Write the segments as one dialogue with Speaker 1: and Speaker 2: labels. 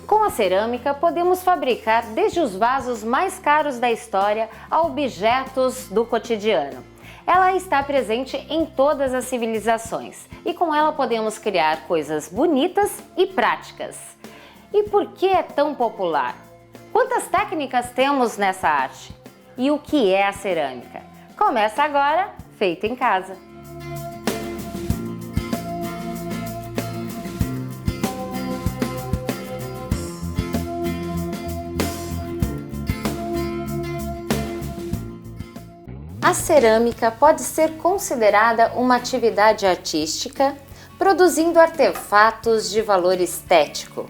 Speaker 1: Com a cerâmica, podemos fabricar desde os vasos mais caros da história a objetos do cotidiano. Ela está presente em todas as civilizações e com ela podemos criar coisas bonitas e práticas. E por que é tão popular? Quantas técnicas temos nessa arte? E o que é a cerâmica? Começa agora, Feito em Casa! A cerâmica pode ser considerada uma atividade artística, produzindo artefatos de valor estético.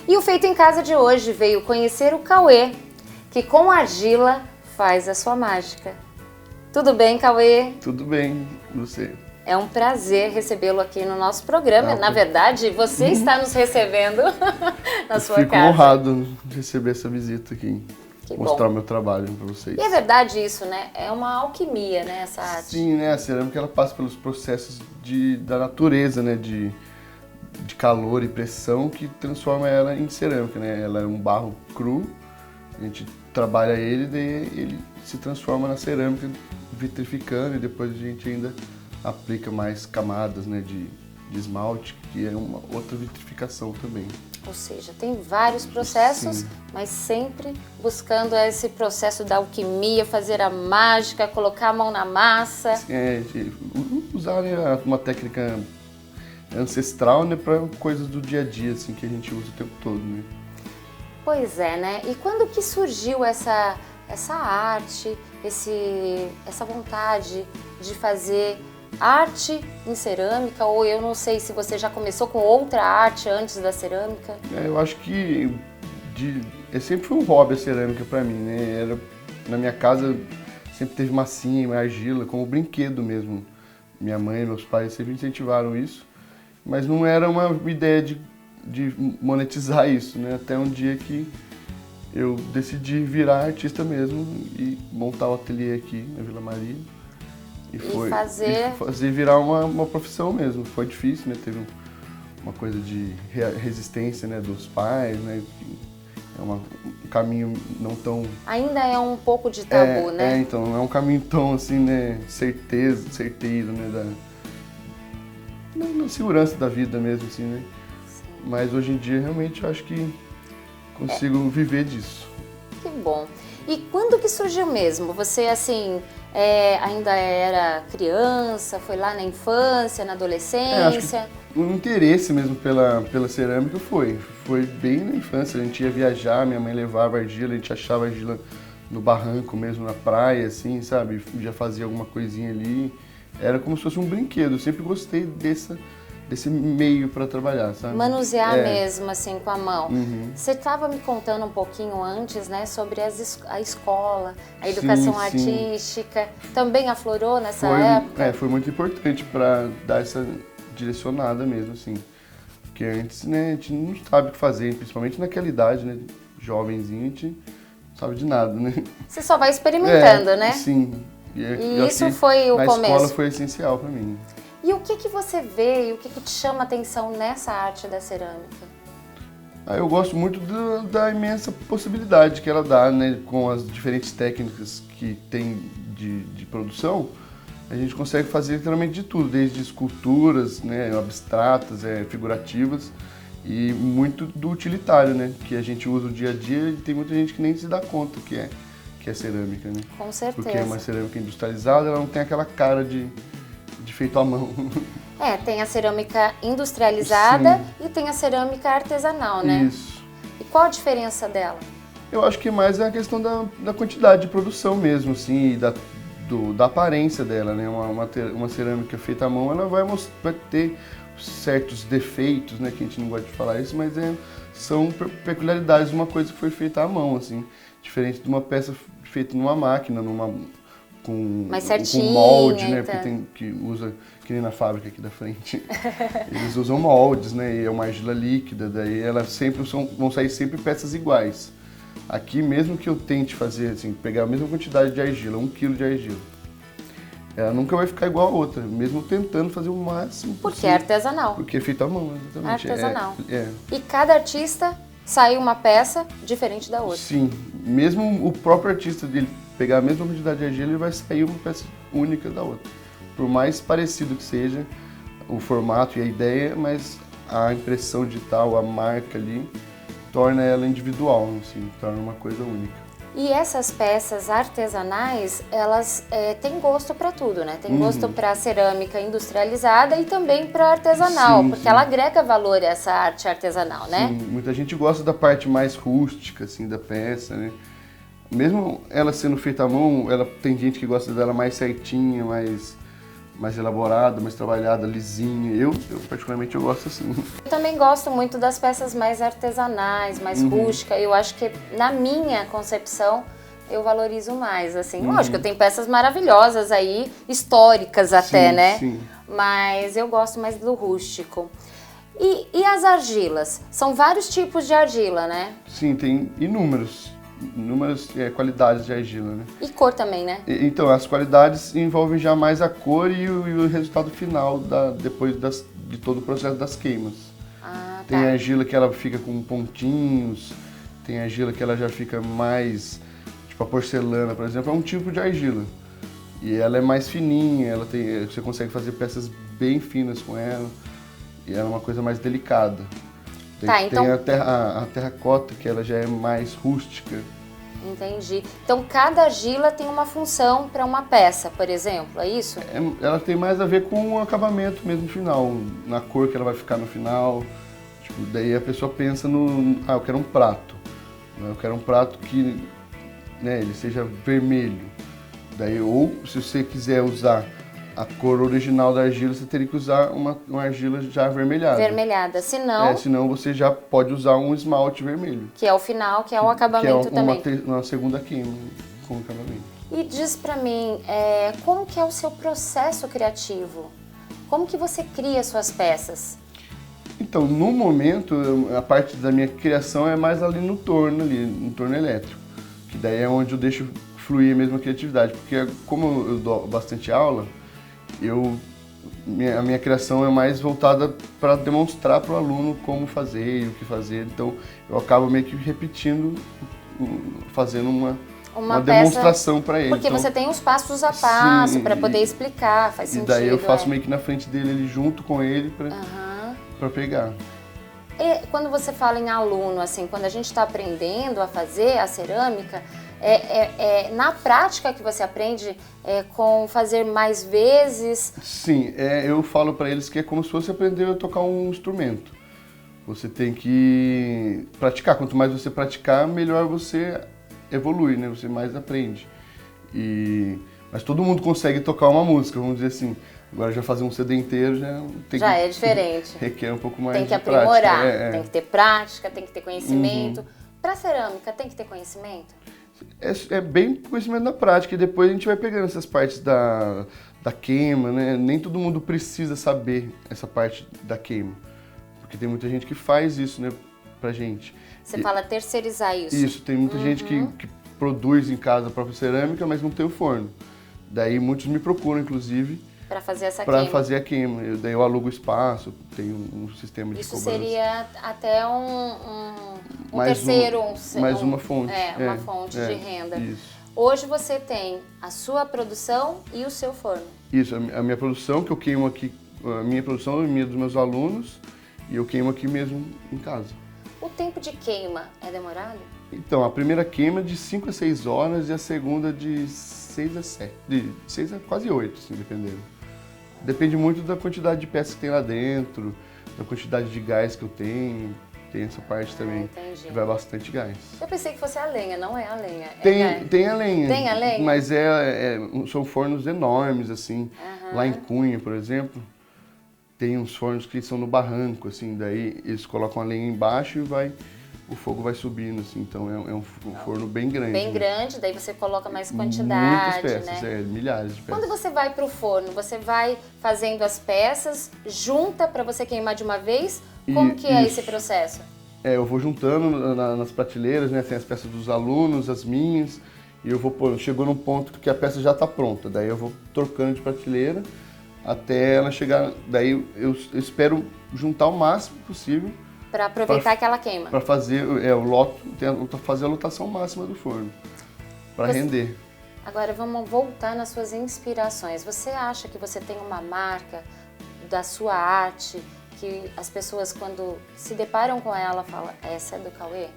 Speaker 1: E o Feito em Casa de hoje veio conhecer o Cauê, que com argila faz a sua mágica. Tudo bem, Cauê?
Speaker 2: Tudo bem, você?
Speaker 1: É um prazer recebê-lo aqui no nosso programa. Na verdade, você está nos recebendo na sua casa.
Speaker 2: Fico honrado de receber essa visita aqui.
Speaker 1: Que
Speaker 2: mostrar
Speaker 1: bom.
Speaker 2: o meu trabalho para vocês.
Speaker 1: E é verdade isso, né? É uma alquimia, né, essa arte.
Speaker 2: Sim, né? A cerâmica ela passa pelos processos da natureza, né? De calor e pressão que transforma ela em cerâmica, né? Ela é um barro cru, a gente trabalha ele, daí ele se transforma na cerâmica, vitrificando, e depois a gente ainda aplica mais camadas, né? De esmalte, que é uma outra vitrificação também.
Speaker 1: Ou seja, tem vários processos, sim, mas sempre buscando esse processo da alquimia, fazer a mágica, colocar a mão na massa.
Speaker 2: Usar, né, uma técnica ancestral, né, para coisas do dia a dia, assim, que a gente usa o tempo todo, né?
Speaker 1: Pois é, né? E quando que surgiu essa arte, essa vontade de fazer arte em cerâmica, ou eu não sei se você já começou com outra arte antes da cerâmica?
Speaker 2: Eu acho que sempre foi um hobby a cerâmica para mim, né? Na minha casa sempre teve massinha e argila como brinquedo mesmo. Minha mãe e meus pais sempre incentivaram isso, mas não era uma ideia de monetizar isso, né? Até um dia que eu decidi virar artista mesmo e montar o ateliê aqui na Vila Maria. E fazer virar uma profissão mesmo. Foi difícil, né? Teve uma coisa de resistência, né, dos pais, né? É um caminho não tão...
Speaker 1: Ainda é um pouco de tabu, né?
Speaker 2: Então, não é um caminho tão, assim, né, certeiro, né, na segurança da vida mesmo, assim, né? Sim. Mas hoje em dia, realmente, eu acho que consigo viver disso.
Speaker 1: Que bom. E quando que surgiu mesmo? Você, assim, ainda era criança, foi lá na infância, na adolescência?
Speaker 2: Acho que o interesse mesmo pela cerâmica foi bem na infância. A gente ia viajar, minha mãe levava argila, a gente achava argila no barranco mesmo, na praia, assim, sabe? Já fazia alguma coisinha ali. Era como se fosse um brinquedo. Eu sempre gostei desse meio para trabalhar, sabe?
Speaker 1: Manusear mesmo, assim, com a mão.
Speaker 2: Uhum.
Speaker 1: Você estava me contando um pouquinho antes, né, sobre a escola, a educação artística. Também aflorou nessa época?
Speaker 2: Foi muito importante para dar essa direcionada mesmo, assim. Porque antes, né, a gente não sabe o que fazer, principalmente naquela idade, né, jovenzinho, a gente não sabe de nada, né?
Speaker 1: Você só vai experimentando, né?
Speaker 2: Sim.
Speaker 1: E isso foi o começo?
Speaker 2: Na escola foi essencial para mim.
Speaker 1: E o que você vê e o que te chama a atenção nessa arte da cerâmica?
Speaker 2: Eu gosto muito da imensa possibilidade que ela dá, né? Com as diferentes técnicas que tem de produção, a gente consegue fazer literalmente de tudo, desde esculturas, né, abstratas, figurativas, e muito do utilitário, né? Que a gente usa no dia a dia, e tem muita gente que nem se dá conta que é cerâmica, né?
Speaker 1: Com certeza.
Speaker 2: Porque é uma cerâmica industrializada, ela não tem aquela cara de feito à mão.
Speaker 1: Tem a cerâmica industrializada, sim, e tem a cerâmica artesanal, né?
Speaker 2: Isso.
Speaker 1: E qual a diferença dela?
Speaker 2: Eu acho que mais é a questão da quantidade de produção mesmo, assim, e da aparência dela, né? Uma cerâmica feita à mão, ela vai ter certos defeitos, né? Que a gente não gosta de falar isso, mas são peculiaridades de uma coisa que foi feita à mão, assim. Diferente de uma peça feita numa máquina, com molde, né? Porque que usa, que nem na fábrica aqui da frente, eles usam moldes, né? E é uma argila líquida, daí vão sair sempre peças iguais. Aqui, mesmo que eu tente fazer, assim, pegar a mesma quantidade de argila, 1 kg de argila, ela nunca vai ficar igual a outra, mesmo tentando fazer o máximo possível.
Speaker 1: Porque é artesanal.
Speaker 2: Porque é feito à mão, exatamente.
Speaker 1: Artesanal. E cada artista sai uma peça diferente da outra.
Speaker 2: Sim, mesmo o próprio artista dele pegar a mesma quantidade de argila, ele vai sair uma peça única da outra. Por mais parecido que seja o formato e a ideia, mas a impressão digital, a marca ali, torna ela individual, assim, torna uma coisa única.
Speaker 1: E essas peças artesanais, elas têm gosto para tudo, né? Tem gosto para cerâmica industrializada e também para artesanal,
Speaker 2: Sim,
Speaker 1: porque
Speaker 2: sim.
Speaker 1: ela agrega valor a essa arte artesanal, né?
Speaker 2: Sim, muita gente gosta da parte mais rústica, assim, da peça, né? Mesmo ela sendo feita à mão, ela tem gente que gosta dela mais certinha, mais elaborada, mais trabalhada, lisinha. Eu particularmente, eu gosto assim.
Speaker 1: Eu também gosto muito das peças mais artesanais, mais rústicas. Eu acho que, na minha concepção, eu valorizo mais, assim. Lógico, tem peças maravilhosas aí, históricas até,
Speaker 2: Sim,
Speaker 1: né?
Speaker 2: sim.
Speaker 1: Mas eu gosto mais do rústico. E as argilas? São vários tipos de argila, né?
Speaker 2: Sim, tem inúmeras qualidades de argila, né?
Speaker 1: E cor também, né?
Speaker 2: Então, as qualidades envolvem já mais a cor e o resultado final depois de todo o processo das queimas.
Speaker 1: Ah, tá.
Speaker 2: Tem argila que ela fica com pontinhos, tem argila que ela já fica mais, tipo a porcelana, por exemplo, é um tipo de argila. E ela é mais fininha, você consegue fazer peças bem finas com ela, e ela é uma coisa mais delicada.
Speaker 1: Tá, então...
Speaker 2: Tem a terracota, que ela já é mais rústica.
Speaker 1: Entendi. Então, cada argila tem uma função para uma peça, por exemplo, é isso?
Speaker 2: Ela tem mais a ver com o acabamento mesmo final, na cor que ela vai ficar no final. Tipo, daí a pessoa pensa eu quero um prato. Né? Eu quero um prato que, né, ele seja vermelho. Daí, ou se você quiser usar a cor original da argila, você teria que usar uma argila já avermelhada.
Speaker 1: Vermelhada, senão...
Speaker 2: Senão você já pode usar um esmalte vermelho.
Speaker 1: Que é o final, que é o acabamento também.
Speaker 2: Uma segunda queima com acabamento.
Speaker 1: E diz pra mim, como que é o seu processo criativo? Como que você cria suas peças?
Speaker 2: Então, no momento, a parte da minha criação é mais ali no torno elétrico. Que daí é onde eu deixo fluir mesmo a criatividade. Porque como eu dou bastante aula, a minha criação é mais voltada para demonstrar para o aluno como fazer e o que fazer. Então, eu acabo meio que repetindo, fazendo uma demonstração para ele.
Speaker 1: Porque
Speaker 2: então,
Speaker 1: você tem os passos a passo para poder explicar, faz sentido.
Speaker 2: E daí eu faço meio que na frente dele, junto com ele, para pegar.
Speaker 1: E quando você fala em aluno, assim, quando a gente está aprendendo a fazer a cerâmica, na prática que você aprende com fazer mais vezes?
Speaker 2: Sim, eu falo para eles que é como se fosse aprender a tocar um instrumento. Você tem que praticar. Quanto mais você praticar, melhor você evolui, né? Você mais aprende. Mas todo mundo consegue tocar uma música, vamos dizer assim. Agora já fazer um CD inteiro já
Speaker 1: é diferente.
Speaker 2: Requer um pouco mais
Speaker 1: de prática. Tem que aprimorar, tem que ter prática, tem que ter conhecimento. Para cerâmica, tem que ter conhecimento?
Speaker 2: É bem conhecimento na prática, e depois a gente vai pegando essas partes da queima, né? Nem todo mundo precisa saber essa parte da queima, porque tem muita gente que faz isso, né, pra gente.
Speaker 1: Você fala terceirizar isso?
Speaker 2: Isso, tem muita gente que produz em casa a própria cerâmica, mas não tem o forno. Daí muitos me procuram, inclusive,
Speaker 1: para fazer essa queima.
Speaker 2: Para fazer a queima. Daí eu alugo espaço, tenho um sistema de cobrança.
Speaker 1: Isso seria até um terceiro...
Speaker 2: Mais uma fonte.
Speaker 1: Uma fonte de renda.
Speaker 2: Isso.
Speaker 1: Hoje você tem a sua produção e o seu forno.
Speaker 2: Isso, a minha produção, que eu queimo aqui, a minha produção é minha dos meus alunos, e eu queimo aqui mesmo em casa.
Speaker 1: O tempo de queima é demorado?
Speaker 2: Então, a primeira queima é de 5 a 6 horas e a segunda de 6 a 7, de 6 a quase 8, assim, dependendo. Depende muito da quantidade de peças que tem lá dentro, da quantidade de gás que eu tenho. Tem essa parte também,
Speaker 1: entendi.
Speaker 2: Que vai bastante gás.
Speaker 1: Eu pensei que fosse a lenha, não é a lenha.
Speaker 2: Tem a lenha.
Speaker 1: Tem a lenha?
Speaker 2: Mas são fornos enormes, assim. Lá em Cunha, por exemplo, tem uns fornos que são no barranco, assim. Daí eles colocam a lenha embaixo e o fogo vai subindo, assim. Então é um forno bem grande.
Speaker 1: Bem grande, daí você coloca mais quantidade,
Speaker 2: muitas peças,
Speaker 1: né?
Speaker 2: Milhares de peças.
Speaker 1: Quando você vai para o forno, você vai fazendo as peças, junta para você queimar de uma vez? Como que é esse processo?
Speaker 2: Eu vou juntando nas prateleiras, né? Tem as peças dos alunos, as minhas, e eu vou pôr. Chegou num ponto que a peça já está pronta, daí eu vou trocando de prateleira até ela chegar. Daí eu espero juntar o máximo possível
Speaker 1: Para aproveitar que ela queima.
Speaker 2: Para fazer fazer a lotação máxima do forno, para render.
Speaker 1: Agora vamos voltar nas suas inspirações. Você acha que você tem uma marca da sua arte que as pessoas quando se deparam com ela falam, essa é do Cauê?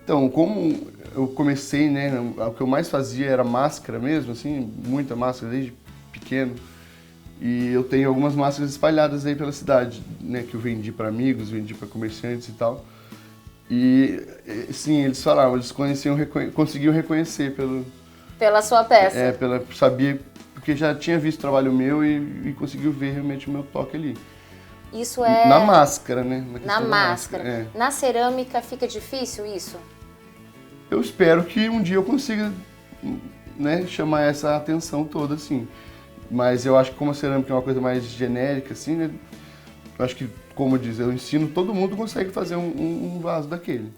Speaker 2: Então, como eu comecei, né, o que eu mais fazia era máscara mesmo, assim, muita máscara desde pequeno. E eu tenho algumas máscaras espalhadas aí pela cidade, né, que eu vendi para amigos, vendi para comerciantes e tal. E sim, eles falavam, eles conseguiam reconhecer
Speaker 1: pela sua peça.
Speaker 2: Sabia, porque já tinha visto o trabalho meu e conseguiu ver realmente o meu toque ali.
Speaker 1: Isso é...
Speaker 2: Na máscara, né?
Speaker 1: Na máscara. Na cerâmica fica difícil isso?
Speaker 2: Eu espero que um dia eu consiga, né, chamar essa atenção toda, assim. Mas eu acho que como a cerâmica é uma coisa mais genérica, assim, né? Eu acho que, como diz, eu ensino, todo mundo consegue fazer um vaso daquele.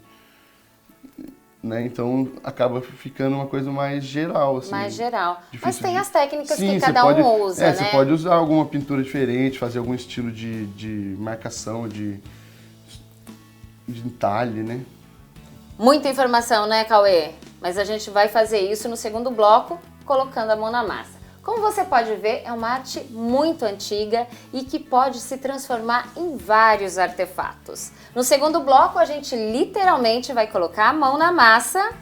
Speaker 2: Né? Então acaba ficando uma coisa mais geral, assim.
Speaker 1: Mais geral. Mas tem as técnicas que cada
Speaker 2: pode,
Speaker 1: um usa, né?
Speaker 2: Você pode usar alguma pintura diferente, fazer algum estilo de marcação, de entalhe, né?
Speaker 1: Muita informação, né, Cauê? Mas a gente vai fazer isso no segundo bloco, colocando a mão na massa. Como você pode ver, é uma arte muito antiga e que pode se transformar em vários artefatos. No segundo bloco, a gente literalmente vai colocar a mão na massa,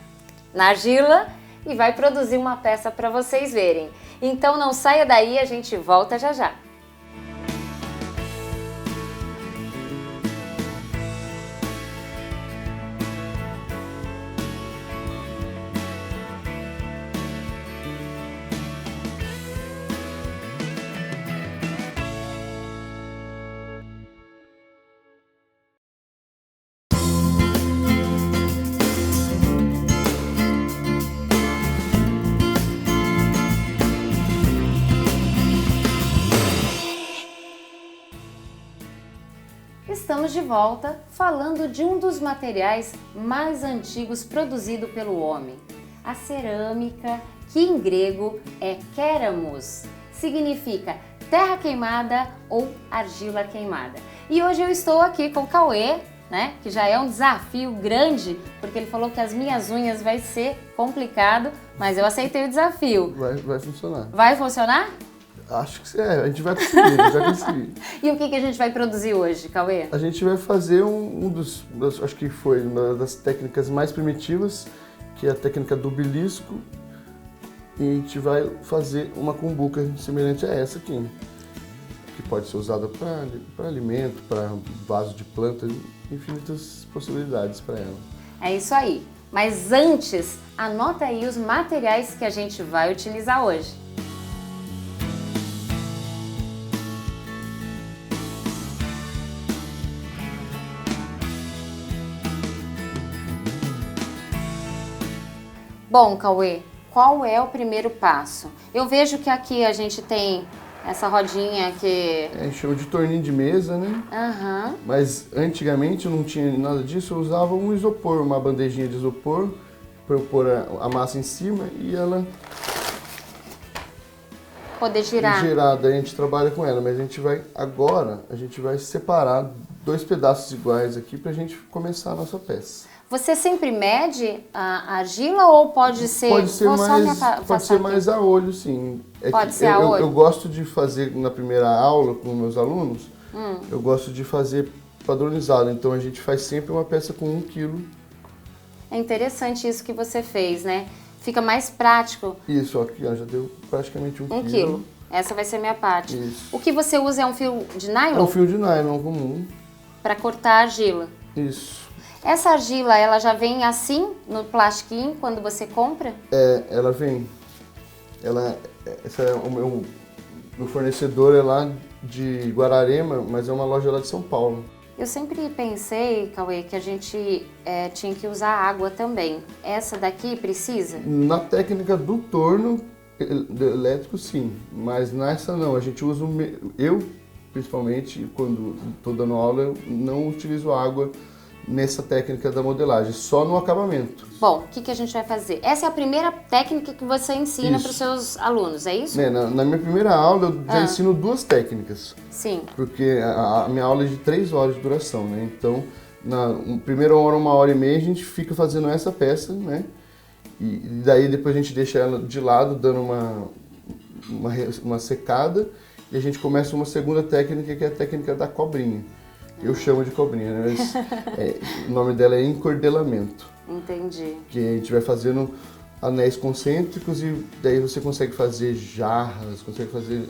Speaker 1: na argila, e vai produzir uma peça para vocês verem. Então não saia daí, a gente volta já já. Estamos de volta falando de um dos materiais mais antigos produzido pelo homem, a cerâmica, que em grego é kéramos, significa terra queimada ou argila queimada. E hoje eu estou aqui com o Cauê, né, que já é um desafio grande, porque ele falou que as minhas unhas vai ser complicado, mas eu aceitei o desafio.
Speaker 2: Vai funcionar.
Speaker 1: Vai funcionar?
Speaker 2: Acho que a gente vai conseguir,
Speaker 1: E o que a gente vai produzir hoje, Cauê?
Speaker 2: A gente vai fazer acho que foi uma das técnicas mais primitivas, que é a técnica do belisco. E a gente vai fazer uma cumbuca semelhante a essa aqui, que pode ser usada para alimento, para vaso de planta, infinitas possibilidades para ela.
Speaker 1: É isso aí. Mas antes, anota aí os materiais que a gente vai utilizar hoje. Bom, Cauê, qual é o primeiro passo? Eu vejo que aqui a gente tem essa rodinha que...
Speaker 2: A gente chama de torninho de mesa, né?
Speaker 1: Aham.
Speaker 2: Mas antigamente não tinha nada disso, eu usava um isopor, uma bandejinha de isopor, para eu pôr a massa em cima e ela...
Speaker 1: Poder girar.
Speaker 2: Daí a gente trabalha com ela, mas agora a gente vai separar 2 pedaços iguais aqui pra gente começar a nossa peça.
Speaker 1: Você sempre mede a argila ou pode ser...
Speaker 2: Pode ser mais a olho, sim.
Speaker 1: Pode ser a olho?
Speaker 2: Eu gosto de fazer na primeira aula com meus alunos, eu gosto de fazer padronizado, então a gente faz sempre uma peça com 1 quilo.
Speaker 1: É interessante isso que você fez, né? Fica mais prático.
Speaker 2: Isso, aqui ó, já deu praticamente 1
Speaker 1: quilo. Essa vai ser a minha parte.
Speaker 2: Isso.
Speaker 1: O que você usa é um fio de nylon?
Speaker 2: É um fio de nylon comum.
Speaker 1: Para cortar a argila.
Speaker 2: Isso.
Speaker 1: Essa argila, ela já vem assim, no plastiquinho, quando você compra?
Speaker 2: Ela vem. O meu fornecedor é lá de Guararema, mas é uma loja lá de São Paulo.
Speaker 1: Eu sempre pensei, Cauê, que a gente tinha que usar água também. Essa daqui precisa?
Speaker 2: Na técnica do torno elétrico, sim. Mas nessa não. A gente usa... Eu, principalmente, quando estou dando aula, eu não utilizo água nessa técnica da modelagem, só no acabamento.
Speaker 1: Bom, o que a gente vai fazer? Essa é a primeira técnica que você ensina para os seus alunos, é isso?
Speaker 2: Na minha primeira aula eu já ensino 2 técnicas.
Speaker 1: Sim.
Speaker 2: Porque a minha aula é de 3 horas de duração, né? Então Primeira hora, 1h30, a gente fica fazendo essa peça, né? E daí depois a gente deixa ela de lado, dando uma secada, e a gente começa uma segunda técnica, que é a técnica da cobrinha. Eu chamo de cobrinha, né? Mas o nome dela é encordelamento.
Speaker 1: Entendi.
Speaker 2: Que a gente vai fazendo anéis concêntricos e daí você consegue fazer jarras,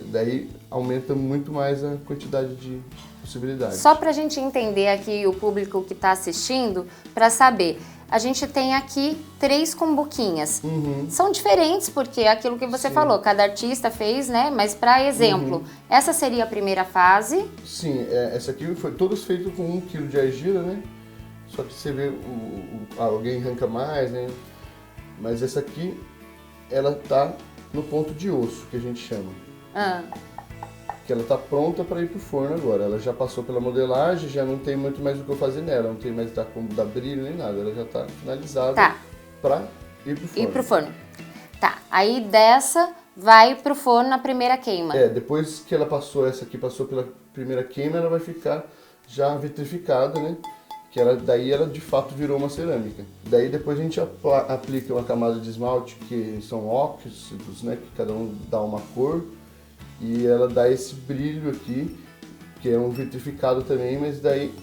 Speaker 2: daí aumenta muito mais a quantidade de possibilidades.
Speaker 1: Só pra gente entender aqui o público que tá assistindo, pra saber, a gente tem aqui 3 cumbuquinhas. São diferentes porque é aquilo que você falou, cada artista fez, né? Mas para exemplo, essa seria a primeira fase?
Speaker 2: Sim, essa aqui foi todos feitos com 1 kg de argila, né? Só que você vê, alguém arranca mais, né? Mas essa aqui, ela tá no ponto de osso, que a gente chama. Que ela tá pronta para ir pro forno agora. Ela já passou pela modelagem, já não tem muito mais o que eu fazer nela, não tem mais como dar brilho nem nada. Ela já tá finalizada para ir pro forno.
Speaker 1: Ir pro forno. Tá, aí dessa vai pro forno na primeira queima.
Speaker 2: Depois que ela passou, essa aqui passou pela primeira queima, ela vai ficar já vitrificada, né? Que daí ela de fato virou uma cerâmica. Daí depois a gente aplica uma camada de esmalte, que são óxidos, né? Que cada um dá uma cor. E ela dá esse brilho aqui, que é um vitrificado também, mas daí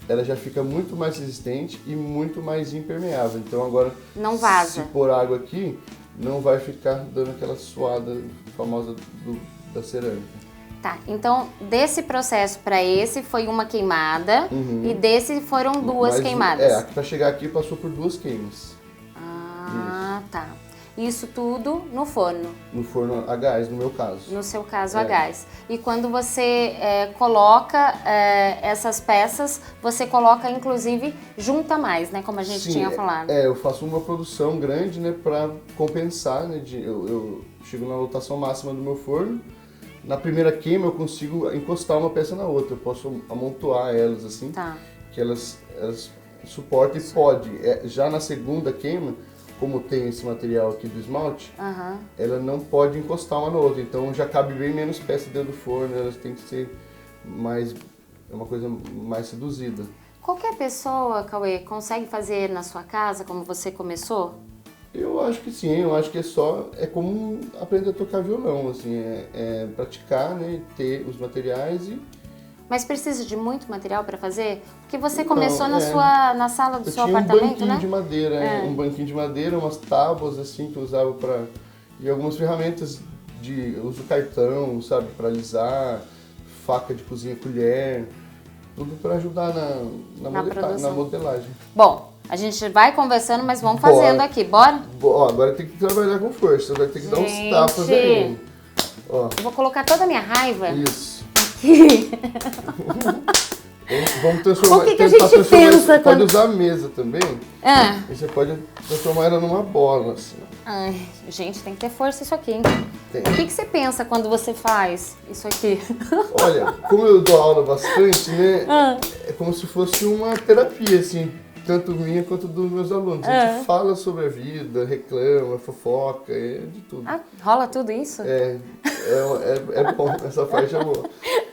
Speaker 2: ela já fica muito mais resistente e muito mais impermeável. Então agora,
Speaker 1: não vaza.
Speaker 2: Se pôr água aqui, não vai ficar dando aquela suada famosa da cerâmica.
Speaker 1: Tá, então desse processo para esse foi uma queimada e desse foram 2 queimadas.
Speaker 2: Para chegar aqui passou por 2 queimas.
Speaker 1: Tá. Isso tudo no forno?
Speaker 2: No forno a gás, no meu caso.
Speaker 1: No seu caso, a gás. E quando você coloca essas peças, você coloca, inclusive, junta mais, né? Como a gente tinha falado.
Speaker 2: Eu faço uma produção grande, né? Para compensar, né? Eu chego na lotação máxima do meu forno. Na primeira queima eu consigo encostar uma peça na outra. Eu posso amontoar elas assim, que elas suportem e pode. Já na segunda queima, como tem esse material aqui do esmalte, ela não pode encostar uma na outra, então já cabe bem menos peça dentro do forno, elas têm que ser uma coisa mais reduzida.
Speaker 1: Qualquer pessoa, Cauê, consegue fazer na sua casa como você começou?
Speaker 2: Eu acho que sim, eu acho que é como aprender a tocar violão, assim, praticar, né, ter os materiais e...
Speaker 1: Mas precisa de muito material para fazer? Porque você começou na sala do seu apartamento, né?
Speaker 2: Um banquinho de madeira, umas tábuas assim que eu usava e algumas ferramentas de uso cartão, sabe, para alisar, faca de cozinha, colher, tudo para ajudar na modelagem.
Speaker 1: Bom, a gente vai conversando, mas vamos fazendo aqui, bora?
Speaker 2: Agora tem que trabalhar com força, vai ter que dar uns tapas aí.
Speaker 1: Eu vou colocar toda a minha raiva.
Speaker 2: Isso. Vamos transformar.
Speaker 1: O que a gente pensa?
Speaker 2: Você pode usar a mesa também. E você pode transformar ela numa bola. Assim.
Speaker 1: Ai, gente, tem que ter força isso aqui, hein? O que você pensa quando você faz isso aqui?
Speaker 2: Olha, como eu dou aula bastante, né? É como se fosse uma terapia, assim. Tanto minha quanto dos meus alunos. A gente fala sobre a vida, reclama, fofoca, de tudo.
Speaker 1: Rola tudo isso?
Speaker 2: É bom, essa parte é boa.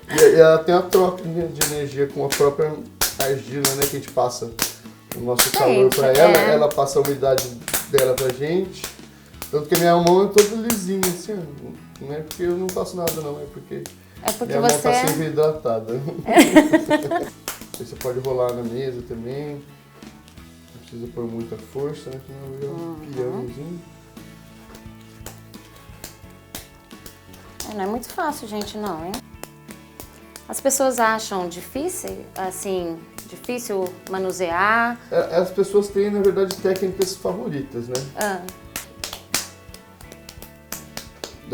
Speaker 2: E ela tem uma troca de energia com a própria argila, né? Que a gente passa o nosso calor pra ela, ela passa a umidade dela pra gente. Tanto que a minha mão é toda lisinha, assim, não é porque eu não faço nada não, é porque minha mão tá sempre hidratada. Você pode rolar na mesa também. Não precisa pôr muita força, né? Senão vira um peãozinho.
Speaker 1: Não é muito fácil, gente, não, hein? As pessoas acham difícil manusear?
Speaker 2: As pessoas têm, na verdade, técnicas favoritas, né?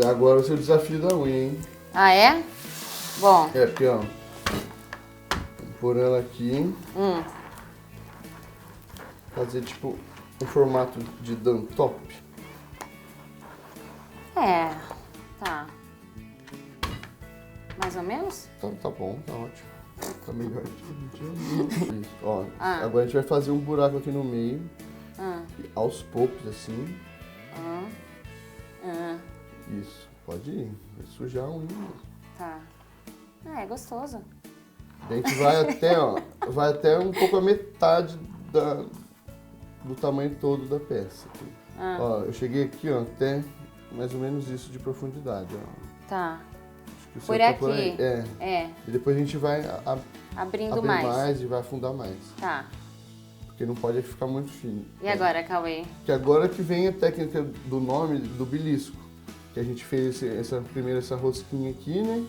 Speaker 2: Agora o seu desafio da unha, hein?
Speaker 1: Ah, é? Bom.
Speaker 2: Aqui, ó. Vou pôr ela aqui. Fazer tipo um formato de dantop.
Speaker 1: Tá. Mais ou menos?
Speaker 2: Tá bom, tá ótimo. Tá melhor que isso. Ó, agora a gente vai fazer um buraco aqui no meio. Aos poucos, assim. Isso, pode ir. Vai sujar a unha.
Speaker 1: Tá. É gostoso.
Speaker 2: A gente vai até um pouco a metade do tamanho todo da peça. Ó, eu cheguei aqui, ó, até mais ou menos isso de profundidade, ó.
Speaker 1: Tá.
Speaker 2: Acho que o
Speaker 1: Por
Speaker 2: seu tá
Speaker 1: aqui.
Speaker 2: aí.
Speaker 1: É.
Speaker 2: E depois a gente vai
Speaker 1: Abrindo
Speaker 2: abrir
Speaker 1: mais.
Speaker 2: mais e vai afundar mais.
Speaker 1: Tá.
Speaker 2: Porque não pode ficar muito fino.
Speaker 1: E agora, Cauê?
Speaker 2: Que agora que vem a técnica do nome do belisco. Que a gente fez primeiro essa rosquinha aqui, né?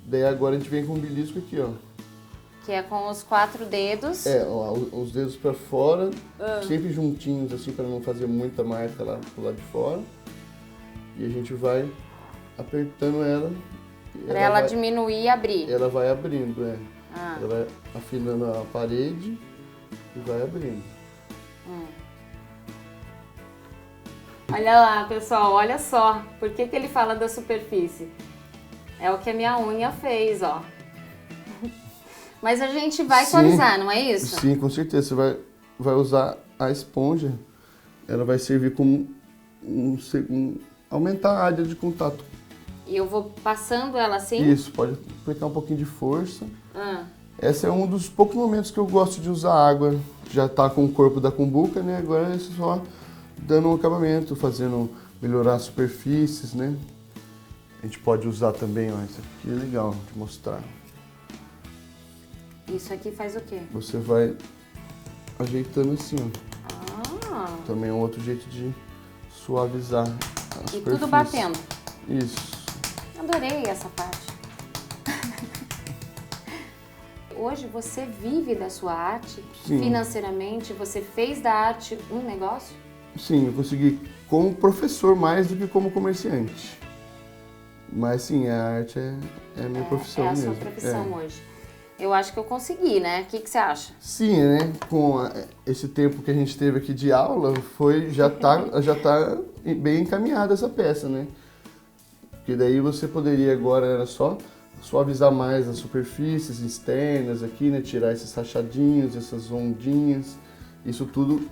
Speaker 2: Daí agora a gente vem com o belisco aqui, ó.
Speaker 1: Que é com os 4 dedos.
Speaker 2: Ó, os dedos pra fora, sempre juntinhos assim, para não fazer muita marca lá pro lado de fora. E a gente vai apertando ela.
Speaker 1: Pra ela diminuir e abrir.
Speaker 2: Ela vai abrindo, Ela vai afinando a parede e vai abrindo.
Speaker 1: Olha lá, pessoal, olha só. Por que ele fala da superfície? É o que a minha unha fez, ó. Mas a gente vai atualizar, não é isso?
Speaker 2: Sim, com certeza. Você vai usar a esponja. Ela vai servir como aumentar a área de contato.
Speaker 1: E eu vou passando ela assim?
Speaker 2: Isso, pode aplicar um pouquinho de força. Esse é um dos poucos momentos que eu gosto de usar água. Já tá com o corpo da cumbuca, né? Agora é só dando um acabamento, melhorar as superfícies, né? A gente pode usar também, ó, isso aqui é legal de mostrar.
Speaker 1: Isso aqui faz o quê?
Speaker 2: Você vai ajeitando assim, ó. Também é um outro jeito de suavizar a superfície.
Speaker 1: E tudo batendo.
Speaker 2: Isso.
Speaker 1: Adorei essa parte. Hoje você vive da sua arte?
Speaker 2: Sim.
Speaker 1: Financeiramente, você fez da arte um negócio?
Speaker 2: Sim, eu consegui como professor mais do que como comerciante. Mas sim, a arte é a minha profissão mesmo.
Speaker 1: É a sua profissão hoje. Eu acho que eu consegui, né? O que você acha?
Speaker 2: Sim, né? Com esse tempo que a gente teve aqui de aula, já tá bem encaminhada essa peça, né? Porque daí você poderia agora, era só suavizar mais as superfícies externas aqui, né? Tirar esses rachadinhos, essas ondinhas. Isso tudo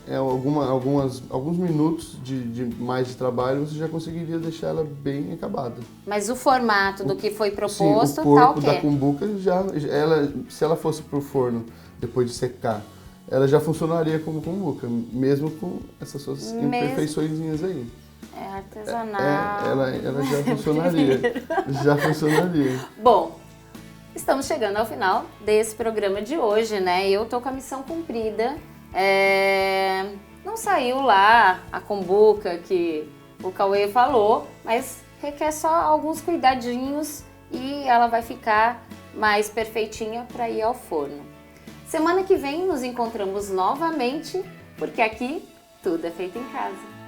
Speaker 2: é alguns minutos de mais de trabalho, você já conseguiria deixar ela bem acabada.
Speaker 1: Mas o formato do que foi proposto,
Speaker 2: sim, o corpo
Speaker 1: tá ok?
Speaker 2: da cumbuca, se ela fosse pro forno depois de secar, ela já funcionaria como cumbuca, mesmo com essas suas imperfeiçõezinhas aí.
Speaker 1: É artesanal.
Speaker 2: Ela já funcionaria. Já funcionaria.
Speaker 1: Bom, estamos chegando ao final desse programa de hoje, né? Eu tô com a missão cumprida. Não saiu lá a cumbuca que o Cauê falou, mas requer só alguns cuidadinhos e ela vai ficar mais perfeitinha para ir ao forno. Semana que vem nos encontramos novamente, porque aqui tudo é feito em casa.